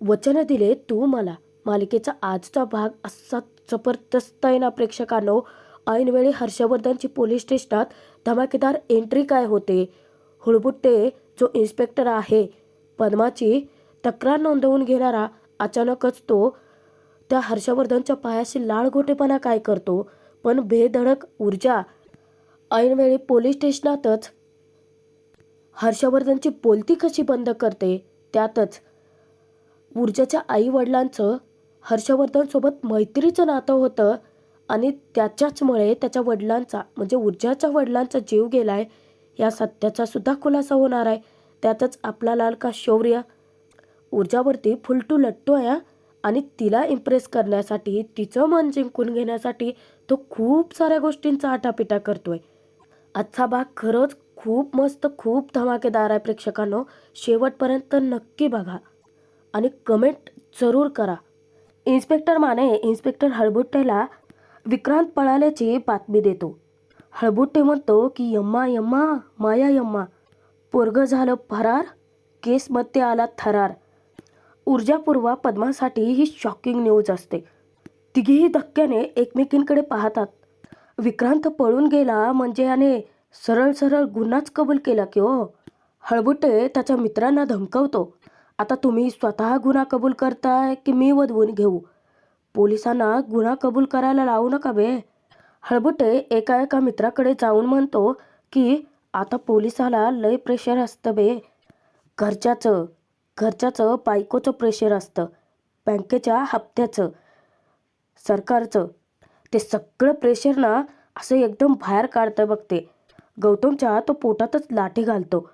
वचन दिले तू मला. मालिकेचा आजचा भाग असा जबरदस्त आहे ना प्रेक्षकांनो. ऐनवेळी हर्षवर्धनची पोलीस स्टेशनात धमाकेदार एंट्री काय होते. हुळबुट्टे जो इन्स्पेक्टर आहे, पद्माची तक्रार नोंदवून घेणारा, अचानकच तो त्या हर्षवर्धनच्या पायाशी लाळघोटेपणा काय करतो. पण बेधडक ऊर्जा ऐनवेळी पोलीस स्टेशनातच हर्षवर्धनची बोलती कशी बंद करते. त्यातच ऊर्जाच्या आई वडिलांचं हर्षवर्धनसोबत मैत्रीचं नातं होतं आणि त्याच्याचमुळे त्याच्या वडिलांचा म्हणजे ऊर्जाच्या वडिलांचा जीव गेलाय या सत्याचा सुद्धा खुलासा होणार आहे. त्यातच आपला लाडका शौर्य ऊर्जावरती फुलटू लट्टू आहे आणि तिला इम्प्रेस करण्यासाठी, तिचं मन जिंकून घेण्यासाठी तो खूप साऱ्या गोष्टींचा आटापिटा करतोय. आजचा भाग खरंच खूप मस्त, खूप धमाकेदार आहे प्रेक्षकांनो. शेवटपर्यंत नक्की बघा आणि कमेंट जरूर करा. इन्स्पेक्टर माने इन्स्पेक्टर हळबुट्टेला विक्रांत पळाल्याची बातमी देतो. हळबुट्टे म्हणतो की यम्मा यम्मा माया यम्मा, पोरगं झालं फरार, केसमध्ये आला थरार. ऊर्जापूर्वा पद्मासाठी ही शॉकिंग न्यूज असते. तिघीही धक्क्याने एकमेकींकडे पाहतात. विक्रांत पळून गेला म्हणजे याने सरळ सरळ गुन्हाच कबूल केला की हो. हळबुट्टे त्याच्या मित्रांना धमकावतो, आता तुम्ही स्वतः गुन्हा कबूल करताय की मी वधवून घेऊ. पोलिसांना गुन्हा कबूल करायला लावू नका बे. हळबुट्टे एका मित्राकडे जाऊन म्हणतो की आता पोलिसाला लय प्रेशर असतं बे. घरच्याचं घरच्याचं बायकोचं प्रेशर असतं, बँकेच्या हप्त्याचं, सरकारचं. ते सगळं प्रेशर ना असं एकदम बाहेर काढतं बघते. गौतमच्या तो पोटातच लाठी घालतो.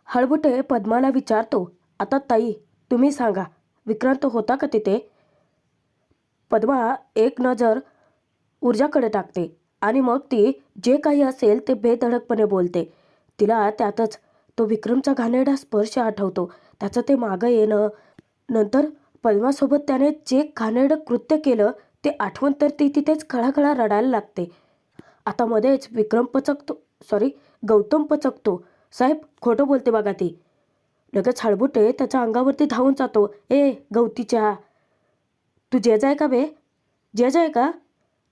हळबुट्टे पद्माला विचारतो, आता ताई तुम्ही सांगा, विक्रांत होता का तिथे. पद्मा एक नजर ऊर्जाकडे टाकते आणि मग ती जे काही असेल ते बेधडकपणे बोलते. तिला त्यातच तो विक्रमचा घाणेरडा स्पर्श आठवतो, त्याचं ते मागं येणं, नंतर पद्मासोबत त्याने जे घाणेरडं कृत्य केलं ते आठवण तर ती तिथेच खळाखळा रडायला लागते. आता मध्येच गौतम पचकतो, साहेब खोटं बोलते बघा ती. लगेच हळबुट्टे त्याच्या अंगावरती धावून जातो, ए गौतीच्या, तू जेज आहे का बे, जेज आहे का.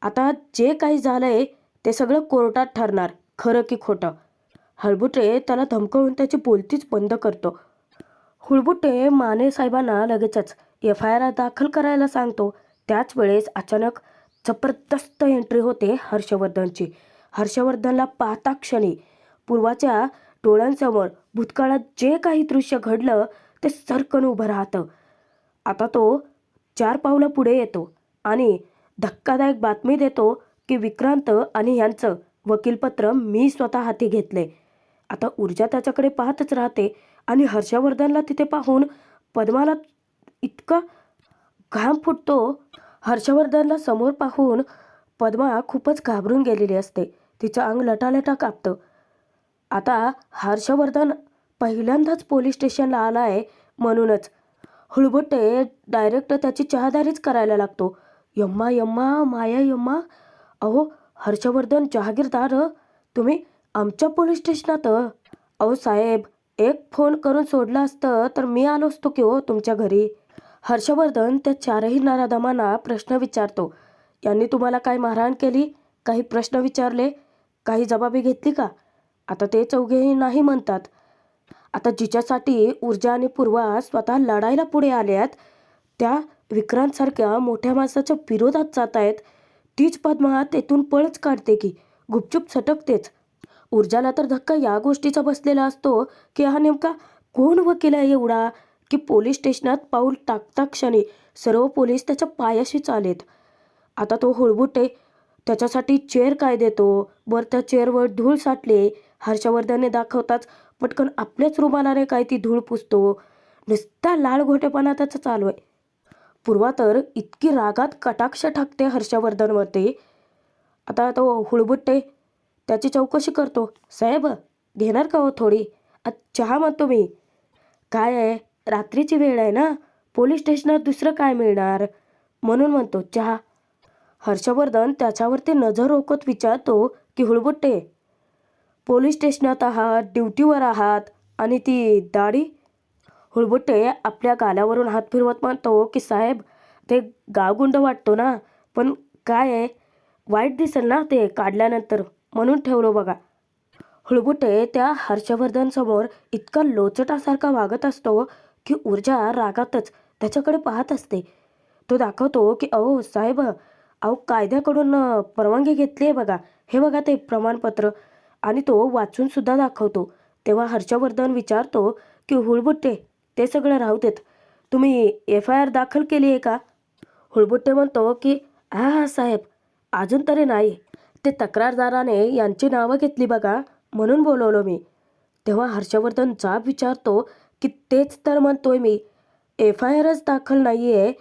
आता जे काही झालंय ते सगळं कोर्टात ठरणार, खरं की खोटं. हळबुट्टे त्याला धमकावून त्याची बोलतीच बंद करतो. हुळबुट्टे माने साहेबांना लगेचच FIR दाखल करायला सांगतो. त्याच वेळेस अचानक जबरदस्त एंट्री होते हर्षवर्धनची. हर्षवर्धनला पाहता क्षणी पूर्वाच्या डोळ्यांसमोर भूतकाळात जे काही दृश्य घडलं ते सरकन उभं राहतं. आता तो 4 पावलं पुढे येतो आणि धक्कादायक बातमी देतो की विक्रांत आणि यांचं वकीलपत्र मी स्वतः हाती घेतले. आता ऊर्जा त्याच्याकडे पाहतच राहते आणि हर्षवर्धनला तिथे पाहून पद्माला इतका घाम फुटतो. हर्षवर्धनला समोर पाहून पद्मा खूपच घाबरून गेलेली असते. तिचं अंग लटालटा कापतं. आता हर्षवर्धन पहिल्यांदाच पोलीस स्टेशनला आला आहे म्हणूनच हुळबुट्टे डायरेक्ट त्याची चहादारीच करायला लागतो. यम्मा यम्मा माया यम्मा, अहो हर्षवर्धन जहागीरदार, तुम्ही आमच्या पोलीस स्टेशनात. अहो साहेब, एक फोन करून सोडलं असतं तर मी आलो असतो की हो तुमच्या घरी. हर्षवर्धन त्या 4ही नराधमांना प्रश्न विचारतो, यांनी तुम्हाला काय मारहाण केली, काही प्रश्न विचारले, काही जबाबी घेतली का. आता ते चौघेही नाही म्हणतात. आता जिच्यासाठी ऊर्जा आणि पूर्वा स्वतः लढायला पुढे आल्यात, त्या विक्रांतसारख्या मोठ्या माणसाच्या विरोधात जात आहेत, तीच पद्मा तेथून पळच काढते की गुपचूप सटकतेच. ऊर्जाला तर धक्का या गोष्टीचा बसलेला असतो की हा नेमका कोण वकील आहे एवढा की पोलीस स्टेशनात पाऊल टाकता क्षणी सर्व पोलीस त्याच्या पायाशीच आलेत. आता तो हुळबुट्टे त्याच्यासाठी चेअर काय देतो, वर त्या चेअरवर धूळ साठले. हर्षवर्धनने दाखवताच पटकन आपल्याच रुमालाने काय ती धूळ पुसतो. नुसता लाल घोटेपणा त्याचा चालू आहे. पूर्वा तर इतकी रागात कटाक्ष टाकते हर्षवर्धनवरती. आता तो हुळबुट्टे त्याची चौकशी करतो, साहेब घेणार का हो थोडी, चहा म्हणतो मी. काय आहे, रात्रीची वेळ आहे ना, पोलीस स्टेशनात दुसरं काय मिळणार म्हणून म्हणतो चहा. हर्षवर्धन त्याच्यावरती नजर रोखत विचारतो की हुळबुट्टे, पोलीस स्टेशनात आहात, ड्युटीवर आहात आणि ती दाढी. हुळबुट्टे आपल्या गालावरून हात फिरवत म्हणतो की साहेब, ते गावगुंड वाटतो ना, पण काय आहे, वाईट दिसेल ना ते काढल्यानंतर, म्हणून ठेवलो बघा. हुळबुट्टे त्या हर्षवर्धन समोर इतका लोचटासारखा वागत असतो की ऊर्जा रागातच त्याच्याकडे पाहत असते. तो दाखवतो की अहो साहेब, अहो कायद्याकडून परवानगी घेतली आहे बघा, हे बघा ते प्रमाणपत्र, आणि तो वाचून सुद्धा दाखवतो. तेव्हा हर्षवर्धन विचारतो की हुळबुट्टे, ते सगळं राहू देत, तुम्ही FIR दाखल केली आहे का? हुळबुट्टे म्हणतो की हां साहेब, अजून तरी नाही. ते तक्रारदाराने यांची नावं घेतली बघा, म्हणून बोलवलं मी. तेव्हा हर्षवर्धन जाब विचारतो की तेच तर म्हणतोय मी, FIRच दाखल नाही आहे,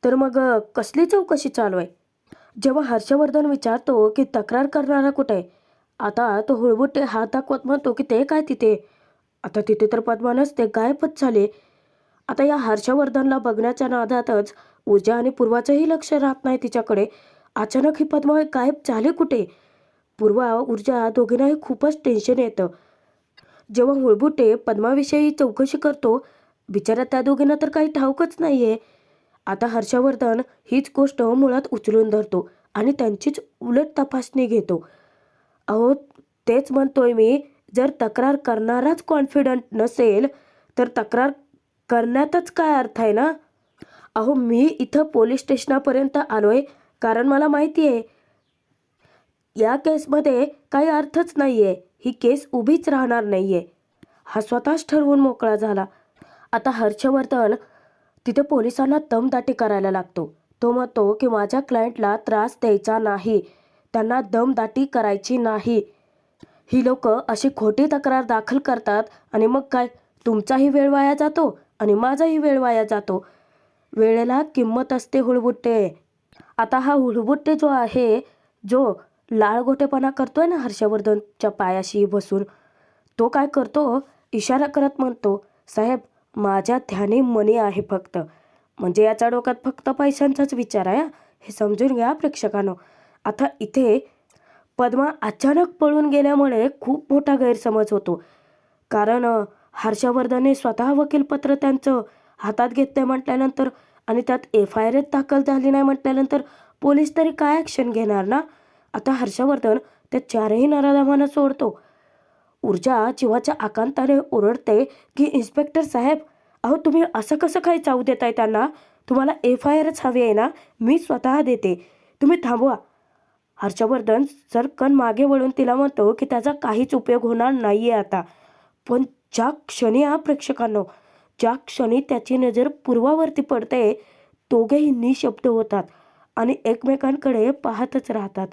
तर मग कसली चौकशी चालू आहे? जेव्हा हर्षवर्धन विचारतो की तक्रार करणारा कुठे आहे, आता तो हुळबुट्टे हात दाखवत म्हणतो की ते काय तिथे, आता तिथे तर पद्मा नसते, गायबच झाले. आता या हर्षवर्धनला बघण्याच्या नादातच ऊर्जा आणि पूर्वाचंही लक्ष राहत नाही तिच्याकडे. अचानक ही पद्मा गायब झाली कुठे? पूर्वा, ऊर्जा दोघींनाही खूपच टेन्शन येतं. जेव्हा हुळबुट्टे पद्माविषयी चौकशी करतो, बिचारा त्या दोघींना तर काही ठाऊकच नाही आहे. आता हर्षवर्धन हीच गोष्ट मुळात उचलून धरतो आणि त्यांचीच उलट तपासणी घेतो. अहो, तेच म्हणतोय मी, जर तक्रार करणाराच कॉन्फिडंट नसेल, तर तक्रार करण्यातच काय अर्थ आहे ना? अहो, मी इथं पोलीस स्टेशनापर्यंत आलोय कारण मला माहिती आहे या केसमध्ये काही अर्थच नाही आहे, ही केस उभीच राहणार नाही आहे. हा स्वतःच ठरवून मोकळा झाला. आता हर्षवर्धन तिथे पोलिसांना दमदाटी करायला लागतो. तो म्हणतो की माझ्या क्लायंटला त्रास द्यायचा नाही, त्यांना दमदाटी करायची नाही. ही लोक अशी खोटी तक्रार दाखल करतात आणि मग काय, तुमचाही वेळ वाया जातो आणि माझाही वेळ वाया जातो. वेळेला किंमत असते हुळबुट्टे. आता हा हुळबुट्टे जो आहे, जो लाळगोटेपणा करतोय ना हर्षवर्धनच्या पायाशी बसून, तो काय करतो, इशारा करत म्हणतो, साहेब माझ्या ध्यानी मनी आहे फक्त. म्हणजे याच्या डोक्यात फक्त पैशांचाच विचार आहे, हे समजून घ्या प्रेक्षकांनो. आता इथे पद्मा अचानक पळून गेल्यामुळे खूप मोठा गैरसमज होतो. कारण हर्षवर्धनने स्वतः वकीलपत्र त्यांचं हातात घेतलं म्हटल्यानंतर आणि त्यात FIR दाखल झाली नाही म्हटल्यानंतर पोलीस तरी काय ॲक्शन घेणार ना? आता हर्षवर्धन त्या चारही नराधमांना सोडतो. ऊर्जा जीवाच्या आकांताने ओरडते की इन्स्पेक्टर साहेब, अहो तुम्ही असं कसं काय चावू देताय त्यांना? तुम्हाला FIRच हवी आहे ना? मी स्वतः देते, तुम्ही थांबवा. हर्षवर्धन सरकन मागे वळून तिला म्हणतो की त्याचा काहीच उपयोग होणार नाही आहे आता. पण ज्या क्षणी प्रेक्षकांनो, ज्या क्षणी त्याची नजर पूर्वावरती पडते, दोघेही निशब्द होतात आणि एकमेकांकडे पाहतच राहतात.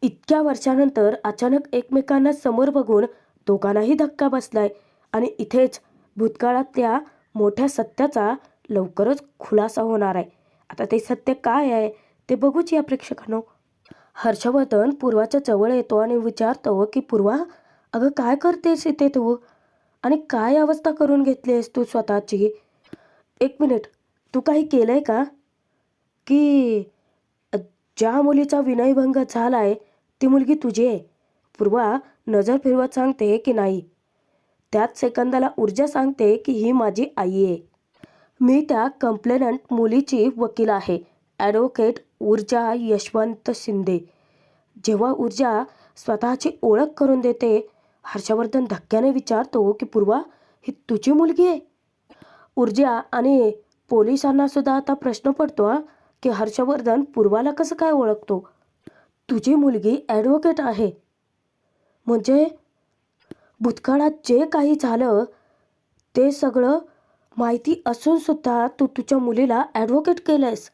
इतक्या वर्षानंतर अचानक एकमेकांना समोर बघून दोघांनाही धक्का बसलाय आणि इथेच भूतकाळातल्या मोठ्या सत्याचा लवकरच खुलासा होणार आहे. आता ते सत्य काय आहे ते बघूच या प्रेक्षकांनो. हर्षवर्धन पूर्वाच्या जवळ येतो आणि विचारतो की पूर्वा, अगं काय करतेस इथे तू, आणि काय अवस्था करून घेतली आहेस तू स्वतःची? एक मिनिट, तू काही केलंय का, की ज्या मुलीचा विनयभंग झालाय ती मुलगी तुझी आहे? पूर्वा नजर फिरवत सांगते की नाही. त्याच सेकंदाला ऊर्जा सांगते की ही माझी आई आहे. मी त्या कंप्लेनंट मुलीची वकील आहे, ॲडव्होकेट ऊर्जा यशवंत शिंदे. जेव्हा ऊर्जा स्वतःची ओळख करून देते, हर्षवर्धन धक्क्याने विचारतो की पूर्वा, ही तुझी मुलगी आहे? ऊर्जा आणि पोलिसांना सुद्धा आता प्रश्न पडतो की हर्षवर्धन पूर्वाला कसं काय ओळखतो? तुझी मुलगी ॲडव्होकेट आहे म्हणजे भूतकाळात जे काही झालं ते सगळं माहिती असून सुद्धा तू तुझ्या मुलीला ॲडव्होकेट केलंयस.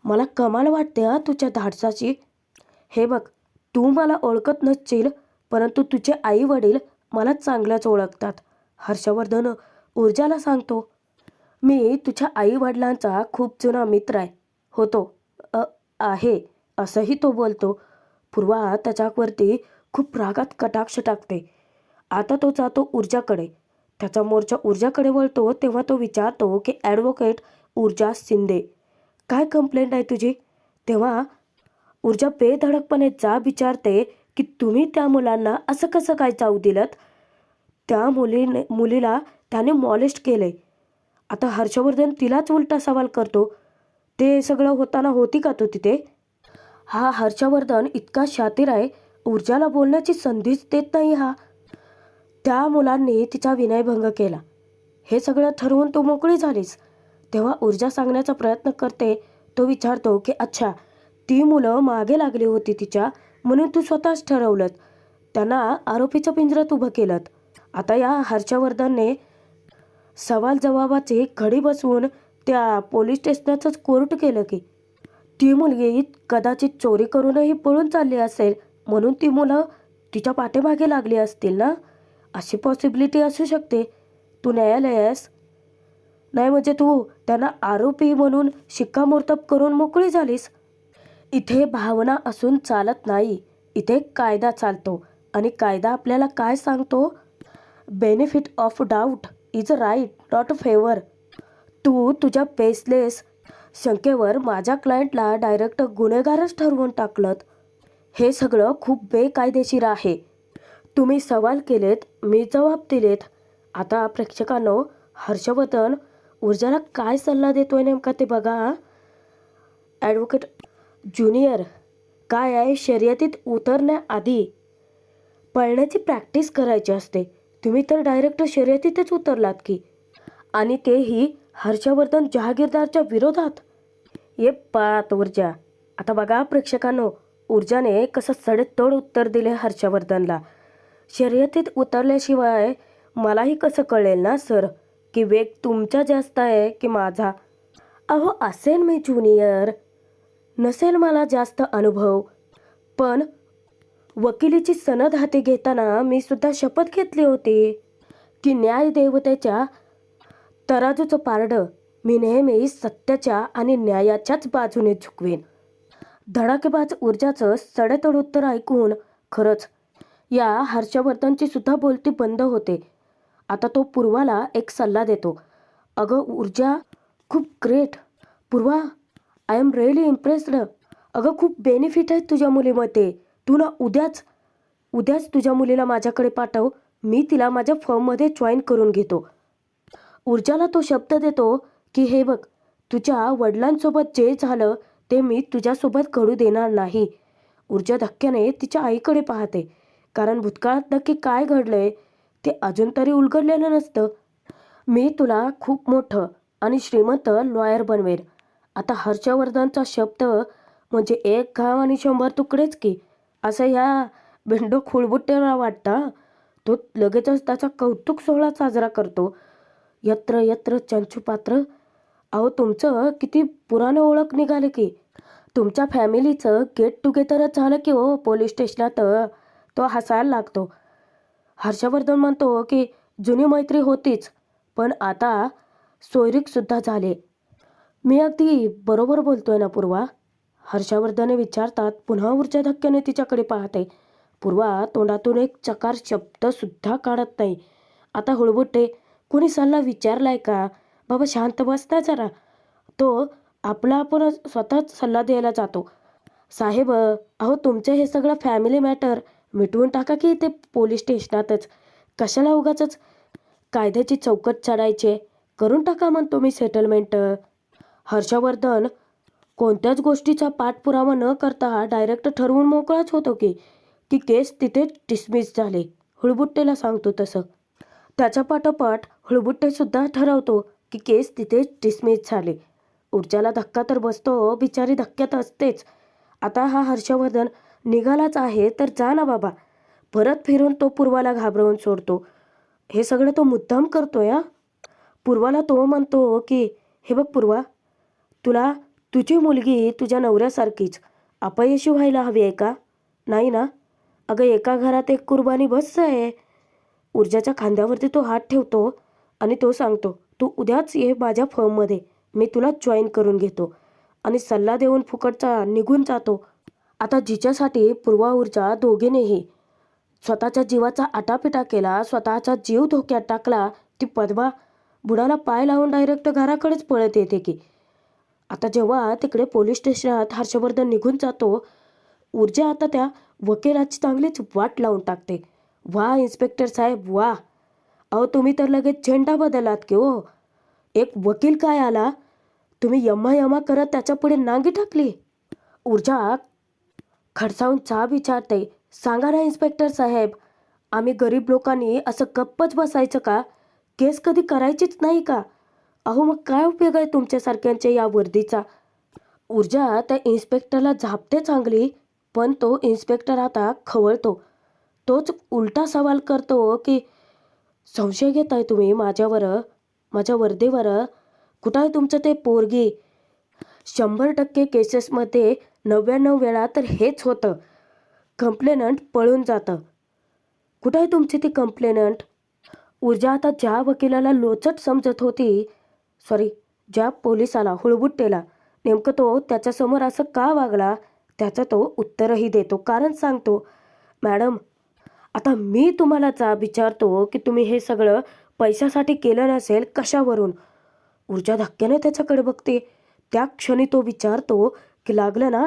मला कमाल वाटते तुझ्या धाडसाची. हे बघ, तू मला ओळखत नसशील, परंतु तुझे आई वडील मला चांगलंच ओळखतात. हर्षवर्धन ऊर्जाला सांगतो, मी तुझ्या आई वडिलांचा खूप जुना मित्र होतो आहे, असंही तो बोलतो. पूर्वा त्याच्यावरती खूप रागात कटाक्ष टाकते. आता तो जातो ऊर्जाकडे, त्याचा मोर्चा ऊर्जाकडे वळतो. तेव्हा तो विचारतो की ॲडव्होकेट ऊर्जा शिंदे, काय कंप्लेंट आहे तुझी? तेव्हा ऊर्जा बेधडकपणे जाब विचारते की तुम्ही त्या मुलांना असं कसं काय जाऊ दिलं? त्या मुलीला त्याने मॉलेस्ट केलंय. आता हर्षवर्धन तिलाच उलटा सवाल करतो. ते सगळं होताना होती का तू तिथे? हा हर्षवर्धन इतका शातीर आहे, ऊर्जाला बोलण्याची संधीच देत नाही हा. त्या मुलांनी तिचा विनयभंग केला. हे सगळं ठरवून तू मोकळी झालीस. तेव्हा ऊर्जा सांगण्याचा प्रयत्न करते. तो विचारतो की अच्छा, ती मुलं मागे लागली होती तिच्या, म्हणून तू स्वतःच ठरवलं. त्यांना आरोपीचं पिंजऱ्यात उभं केलं. आता या हर्षवर्धनने सवाल जवाबाची घडी बसवून त्या पोलीस स्टेशनाचंच कोर्ट केलं की ती मुलगी कदाचित चोरी करूनही पळून चालली असेल, म्हणून ती मुलं तिच्या पाठीमागे लागली असतील ना. अशी पॉसिबिलिटी असू शकते. तू न्यायालयास नाही म्हणजे तू त्यांना आरोपी म्हणून शिक्कामोर्तब करून मोकळी झालीस. इथे भावना असून चालत नाही. इथे कायदा चालतो आणि कायदा आपल्याला काय सांगतो? Benefit of doubt is right not favour. तू तुझ्या बेसलेस शंकेवर माझ्या क्लायंटला डायरेक्ट गुन्हेगारच ठरवून टाकलं. हे सगळं खूप बेकायदेशीर आहे. तुम्ही सवाल केलेत, मी जबाब दिलेत. आता प्रेक्षकांनो, हर्षवर्धन ऊर्जाला काय सल्ला देतोय नेमका ते बघा. ॲडव्होकेट ज्युनियर, काय आहे, शर्यतीत उतरण्याआधी पळण्याची प्रॅक्टिस करायची असते. तुम्ही तर डायरेक्ट शर्यतीतच उतरलात की, आणि तेही हर्षवर्धन जहागीरदारच्या विरोधात. ये पात ऊर्जा. आता बघा प्रेक्षकांनो, ऊर्जाने कसं सडेतोड उत्तर दिले हर्षवर्धनला. शर्यतीत उतरल्याशिवाय मलाही कसं कळेल ना सर, की वेग तुमचा जास्त आहे की माझा. अहो असेल मी ज्युनियर, नसेल मला जास्त अनुभव, पण वकिलीची सनद हाती घेताना मी सुद्धा शपथ घेतली होती की न्याय देवतेच्या तराजूचं पारडं मी नेहमी सत्याच्या आणि न्यायाच्याच बाजूने झुकवेन. धडाकेबाज ऊर्जाचं सडेतोड उत्तर ऐकून खरंच या हर्षवर्धनची सुद्धा बोलती बंद होते. आता तो पूर्वाला एक सल्ला देतो. अगं ऊर्जा, खूप great. Purva, I am really impressed. अगं खूप बेनिफिट आहे तुझ्या मुलीमध्ये. तू ना उद्याच तुझ्या मुलीला माझ्याकडे पाठव. मी तिला माझ्या फर्ममध्ये जॉईन करून घेतो. ऊर्जाला तो शब्द देतो की हे बघ, तुझ्या वडिलांसोबत जे झालं ते मी तुझ्यासोबत घडू देणार नाही. ऊर्जा धक्क्याने तिच्या आईकडे पाहते, कारण भूतकाळात नक्की काय घडलंय ते अजून तरी उलगडलेलं नसतं. मी तुला खूप मोठं आणि श्रीमंत लॉयर बनवेन. आता हर्षवर्धनचा शब्द म्हणजे एक घाव आणि 100 तुकडेच की, असं ह्या भेंडो खुळबुट्ट्याला वाटतं. तो लगेचच त्याचा कौतुक सोहळा साजरा करतो. यत्र यत्र चंचुपात्र. अहो तुमचं किती पुराणं ओळख निघाले की. तुमच्या फॅमिलीचं गेट टुगेदरच झालं की हो पोलीस स्टेशनात. तो हसायला लागतो. हर्षवर्धन म्हणतो की जुनी मैत्री होतीच, पण आता सोयरीकसुद्धा झाले. मी अगदी बरोबर बोलतोय ना पूर्वा? हर्षवर्धने विचारतात. पुन्हा ऊर्जा धक्क्याने तिच्याकडे पाहते. पूर्वा तोंडातून एक चकार शब्दसुद्धा काढत नाही. आता हुळबुट्टे, कोणी सल्ला विचारलाय का? बाबा शांत बसता जरा. तो आपला आपण स्वतःच सल्ला द्यायला जातो. साहेब, अहो तुमचे हे सगळं फॅमिली मॅटर मिटवून टाका की ते पोलीस स्टेशनातच. कशाला उगाचच कायद्याची चौकट चढायचे. करून टाका म्हणतो मी सेटलमेंट. हर्षवर्धन कोणत्याच गोष्टीचा पाठपुरावा न करता डायरेक्ट ठरवून मोकळाच होतो की की केस तिथे डिसमिस झाले. हुळबुट्टेला सांगतो तसं. त्याच्या पाठोपाठ हुळबुट्टेसुद्धा ठरवतो की केस तिथे डिसमिस झाले. ऊर्जाला धक्का तर बसतो, बिचारी धक्क्यात असतेच. आता हा हर्षवर्धन निघालाच आहे तर जा ना बाबा. परत फिरून तो पूर्वाला घाबरवून सोडतो. हे सगळं तो मुद्दाम करतोय हा. पूर्वाला तो म्हणतो की हे बघ पूर्वा, तुला तुझी मुलगी तुझ्या नवऱ्यासारखीच अपयशी व्हायला हवी आहे का? नाही ना? अगं एका घरात एक कुर्बानी बस आहे. ऊर्जाच्या खांद्यावरती तो हात ठेवतो आणि तो सांगतो, तू उद्याच ये माझ्या फर्ममध्ये. मी तुला जॉईन करून घेतो. आणि सल्ला देऊन फुकटचा निघून जातो. आता जिच्यासाठी पूर्वा ऊर्जा दोघींनीही स्वतःच्या जीवाचा आटापिटा केला, स्वतःचा जीव धोक्यात टाकला, ती पद्मा बुडाला पाय लावून डायरेक्ट घराकडेच पळत येते की. आता जेव्हा तिकडे पोलीस स्टेशनात हर्षवर्धन निघून जातो, ऊर्जा आता त्या वकिलाची चांगलीच वाट लावून टाकते. वा इन्स्पेक्टर साहेब वा, अहो तुम्ही तर लगेच झेंडा बदललात की हो. एक वकील काय आला, तुम्ही यम्मा यम्मा करत त्याच्या पुढे नांगी टाकली. ऊर्जा खडसावून जाब विचारते, सांगा ना इन्स्पेक्टर साहेब, आम्ही गरीब लोकांनी असं गप्पच बसायचं का? केस कधी करायचीच नाही का? अहो मग काय उपयोग आहे तुमच्यासारख्यांच्या या वर्दीचा? ऊर्जा त्या इन्स्पेक्टरला झापते चांगली, पण तो इन्स्पेक्टर आता खवळतो. तोच उलटा सवाल करतो की संशय घेताय तुम्ही माझ्यावर, माझ्या वर्दीवर? कुठं आहे तुमचं ते पोरगी? 100% केसेसमध्ये 99 वेळा तर हेच होतं, कंप्लेनंट पळून जातं. कुठं आहे तुमची ती कंप्लेनंट? ऊर्जा आता ज्या वकिलाला लोचट समजत होती, सॉरी, ज्या पोलिसाला हुळबुट्टेला नेमकं तो त्याच्यासमोर असं का वागला, त्याचं तो उत्तरही देतो. कारण सांगतो, मॅडम आता मी तुम्हाला जाब विचारतो की तुम्ही हे सगळं पैशासाठी केलं नसेल कशावरून? ऊर्जा धक्क्याने त्याच्याकडे बघते. त्या क्षणी तो विचारतो की लागलं ना?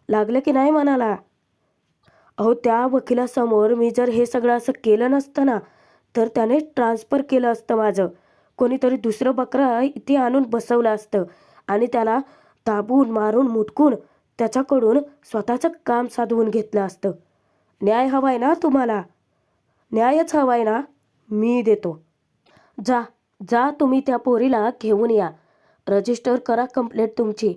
लागलं की नाही मनाला? अहो त्या वकिलासमोर मी जर हे सगळं असं केलं नसतं ना, तर त्याने ट्रान्सफर केलं असतं माझं. कोणीतरी दुसरं बकरा इथे आणून बसवलं असतं आणि त्याला दाबून मारून मुटकून त्याच्याकडून स्वतःचं काम साधवून घेतलं असतं. न्याय हवाय ना तुम्हाला? न्यायच हवाय ना? मी देतो. जा जा तुम्ही त्या पोरीला घेऊन या. रजिस्टर करा कंप्लेंट तुमची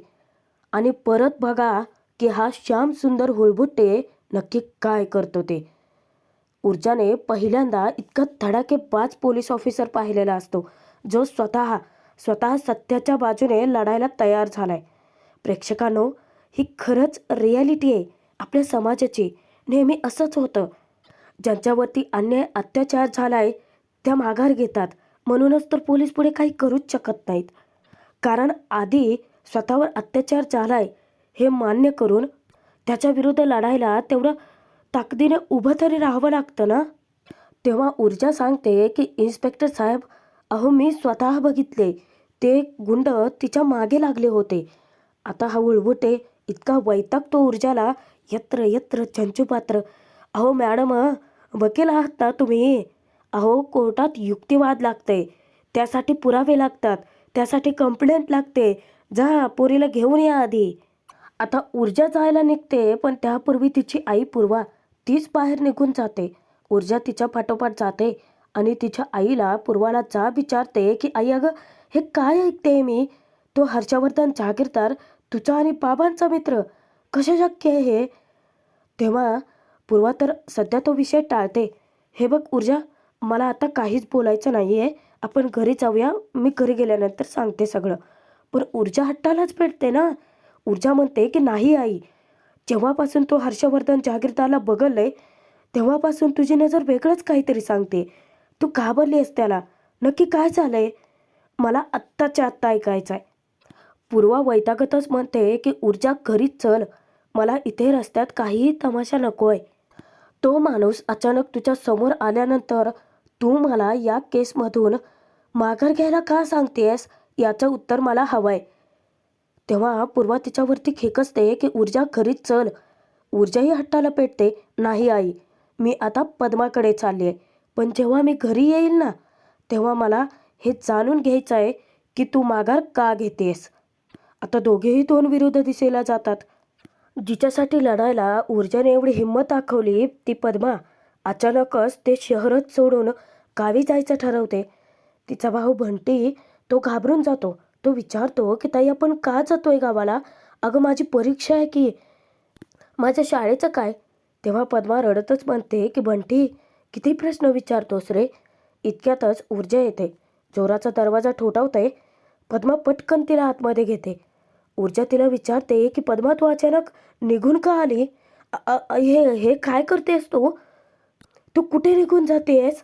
आणि परत बघा की हा श्याम सुंदर हुळबुट्टे नक्की काय करतो ते. ऊर्जाने पहिल्यांदा इतका धडाकेबाज पोलीस ऑफिसर पाहिलेला असतो, जो स्वतः स्वतः सत्याच्या बाजूने लढायला तयार झालाय. प्रेक्षकांनो, ही खरंच रिॲलिटी आहे आपल्या समाजाची. नेहमी असंच होतं. ज्यांच्यावरती अन्याय अत्याचार झालाय त्या माघार घेतात. म्हणूनच तर पोलीस पुढे काही करूच शकत नाहीत. कारण आधी स्वतःवर अत्याचार झालाय हे मान्य करून त्याच्या विरुद्ध लढायला तेवढं ताकदीने उभं तरी राहावं लागतं ना. तेव्हा ऊर्जा सांगते की इन्स्पेक्टर साहेब, अहो मी स्वतः बघितले, ते गुंड तिच्या मागे लागले होते. आता हा उळबुटे इतका वैतागतो ऊर्जाला, यत्र यत्र चंचुपात्र. अहो मॅडम, वकील आहात ना तुम्ही? अहो कोर्टात युक्तिवाद लागते, त्यासाठी पुरावे लागतात, त्यासाठी कंप्लेंट लागते. जा पोरीला घेऊन या आधी. आता ऊर्जा जायला निघते, पण त्यापूर्वी तिची आई पूर्वा तीच बाहेर निघून जाते. ऊर्जा तिच्या पाठोपाठ जाते आणि तिच्या आईला पूर्वाला जाब विचारते की आई अगं हे काय ऐकते मी? तो हर्षवर्धन जागीरदार तुझा आणि बाबांचा मित्र, कसं शक्य आहे हे? तेव्हा पूर्वा तर सध्या तो विषय टाळते. हे बघ ऊर्जा, मला आता काहीच बोलायचं नाही आहे, आपण घरी जाऊया, मी घरी गेल्यानंतर सांगते सगळं. पण ऊर्जा हट्टालाच पेटते ना. ऊर्जा म्हणते की नाही आई, जेव्हापासून तो हर्षवर्धन जागीरदारला बघलंय तेव्हापासून तुझी नजर वेगळंच काहीतरी सांगते. तू घाबरली आहेस त्याला. नक्की काय झालंय? मला आत्ताच्या आत्ता ऐकायचं आहे. पूर्वा वैतागतच म्हणते की ऊर्जा घरीच चल, मला इथे रस्त्यात काहीही तमाशा नको आहे. तो माणूस अचानक तुझ्या समोर आल्यानंतर तू मला या केसमधून माघार घ्यायला का सांगतेस याचं उत्तर मला हवं आहे. तेव्हा पूर्वा तिच्यावरती खेकसते की ऊर्जा घरीच चल. ऊर्जाही हट्टाला पेटते, नाही आई, मी आता पद्माकडे चालली आहे. पण जेव्हा मी घरी येईल ना, तेव्हा मला हे जाणून घ्यायचं आहे की तू माघार का घेतेस. आता दोघेही दोन विरुद्ध दिशेला जातात. जिच्यासाठी लढायला ऊर्जाने एवढी हिंमत दाखवली ती पद्मा अचानकच ते शहरच सोडून गावी जायचं ठरवते. तिचा भाऊ बंटी तो घाबरून जातो. तो विचारतो की ताई आपण का जातोय गावाला? अगं माझी परीक्षा आहे की. माझ्या शाळेचं काय? तेव्हा पद्मा रडतच म्हणते की बंटी किती प्रश्न विचारतोस रे. इतक्यातच ऊर्जा येते, जोराचा दरवाजा ठोठावते. पद्मा पटकन तिला आतमध्ये घेते. ऊर्जा तिला विचारते की पद्मा तू अचानक निघून का आली? हे हे काय करतेस तू? तू कुठे निघून जातेस?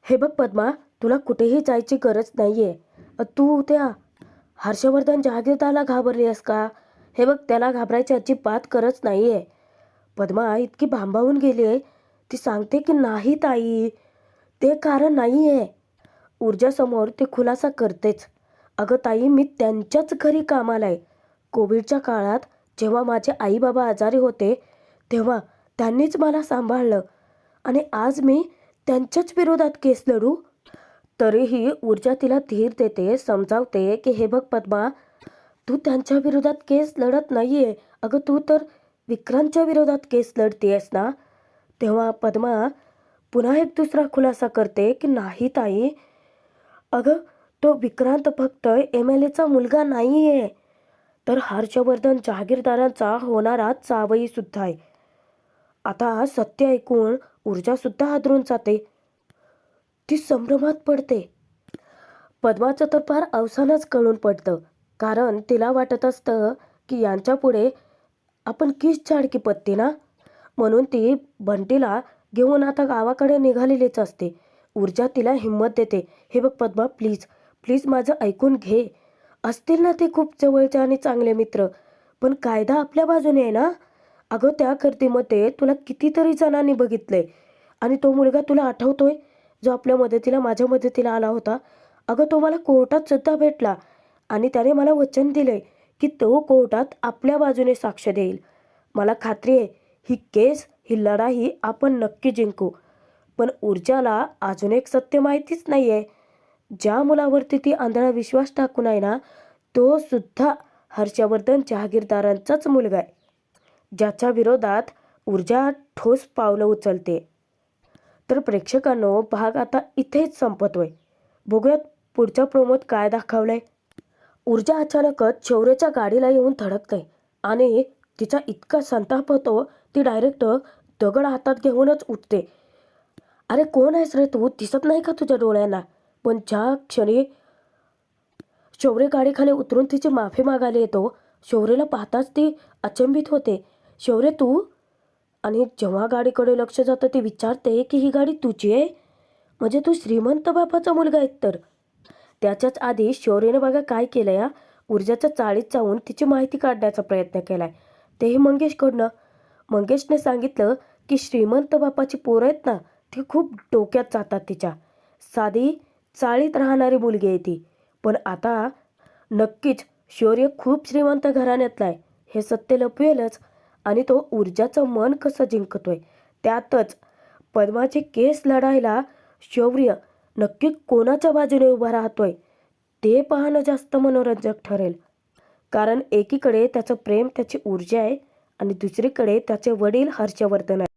हे बघ पद्मा, तुला कुठेही जायची गरज नाही आहे. तू त्या हर्षवर्धन जहागीरदारला घाबरली आहेस का? हे बघ त्याला घाबरायची अजिबात गरज नाही आहे. पद्मा इतकी भांबावून गेली आहे, ती सांगते की नाही ताई, ते कारण नाही आहे. ऊर्जासमोर ते खुलासा करतेच. अगं ताई, मी त्यांच्याच घरी कामाला आहे. कोविडच्या काळात जेव्हा माझे आई बाबा आजारी होते तेव्हा त्यांनीच मला सांभाळलं आणि आज मी त्यांच्याच विरोधात केस लढू? तरीही ऊर्जा तिला धीर देते, समजावते की हे बघ पद्मा, तू त्यांच्या विरोधात केस लढत नाहीये. अगं तू तर विक्रांतच्या विरोधात केस लढतेयस ना. तेव्हा पद्मा पुन्हा एक दुसरा खुलासा करते की नाही ताई, अगं तो विक्रांत फक्त MLAचा मुलगा नाहीये, तर हर्षवर्धन जहागीरदारांचा होणारा जावई सुद्धा आहे. आता सत्य ऐकून ऊर्जा सुद्धा हादरून जाते. ती संभ्रमात पडते. पद्माचं तर फार अवसानच कळून पडतं, कारण तिला वाटत असतं की यांच्यापुढे आपण किस चाडकी पत्ती ना. म्हणून ती बंटीला घेऊन आता गावाकडे निघालेलीच असते. ऊर्जा तिला हिंमत देते, हे बघ पद्मा, प्लीज प्लीज माझं ऐकून घे. असतील ना ते खूप जवळचे आणि चांगले मित्र, पण कायदा आपल्या बाजूने आहे ना. अगं त्या गर्दीमध्ये तुला कितीतरी जणांनी बघितलंय, आणि तो मुलगा तुला आठवतोय जो आपल्या मदतीला, माझ्या मदतीला आला होता. अगं तो मला कोर्टात सुद्धा भेटला, आणि त्याने मला वचन दिलंय की तो कोर्टात आपल्या बाजूने साक्ष देईल. मला खात्री आहे ही केस, ही लढाई आपण नक्की जिंकू. पण ऊर्जाला अजून एक सत्य माहितीच नाही आहे. ज्या मुलावरती ती आंधळा विश्वास टाकून आहे ना, तो सुद्धा हर्षवर्धन जहागीरदारांचाच मुलगा आहे, ज्याच्या विरोधात ऊर्जा ठोस पावलं उचलते. तर प्रेक्षकांनो, भाग आता इथेच संपतोय. बघूयात पुढच्या प्रोमोत काय दाखवलंय. ऊर्जा अचानकच शौर्यच्या गाडीला येऊन धडकते आणि तिचा इतका संताप होतो, ती डायरेक्ट दगड हातात घेऊनच उठते. अरे कोण आहेस रे तू, दिसत नाही का तुझ्या डोळ्यांना. पण ज्या क्षणी शौर्य गाडीखाली उतरून तिची माफी मागायला येतो, शौर्यला पाहताच ती अचंबित होते. शौर्य तू? आणि जेव्हा गाडीकडे लक्ष जातं ती विचारते की ही गाडी तुझी आहे, म्हणजे तू श्रीमंत बापाचा मुलगा आहे तर. त्याच्याच आधी शौर्यने बघा काय केलं या, ऊर्जाच्या चाळीत जाऊन तिची माहिती काढण्याचा प्रयत्न केलाय, तेही मंगेशकडनं. मंगेशने सांगितलं की श्रीमंत बापाची पोरं आहेत ना, ती खूप डोक्यात जातात तिच्या. साधी चाळीत राहणारी मुलगी आहे ती. पण आता नक्कीच शौर्य खूप श्रीमंत घराण्यातला आहे हे सत्य लपवेलच. आणि तो ऊर्जाचं मन कसं जिंकतोय, त्यातच पद्माची केस लढायला शौर्य नक्की कोणाच्या बाजूने उभा राहतोय ते पाहणं जास्त मनोरंजक ठरेल. कारण एकीकडे त्याचं प्रेम, त्याची ऊर्जा आहे, आणि दुसरीकडे त्याचे वडील हर्षवर्धन आहे.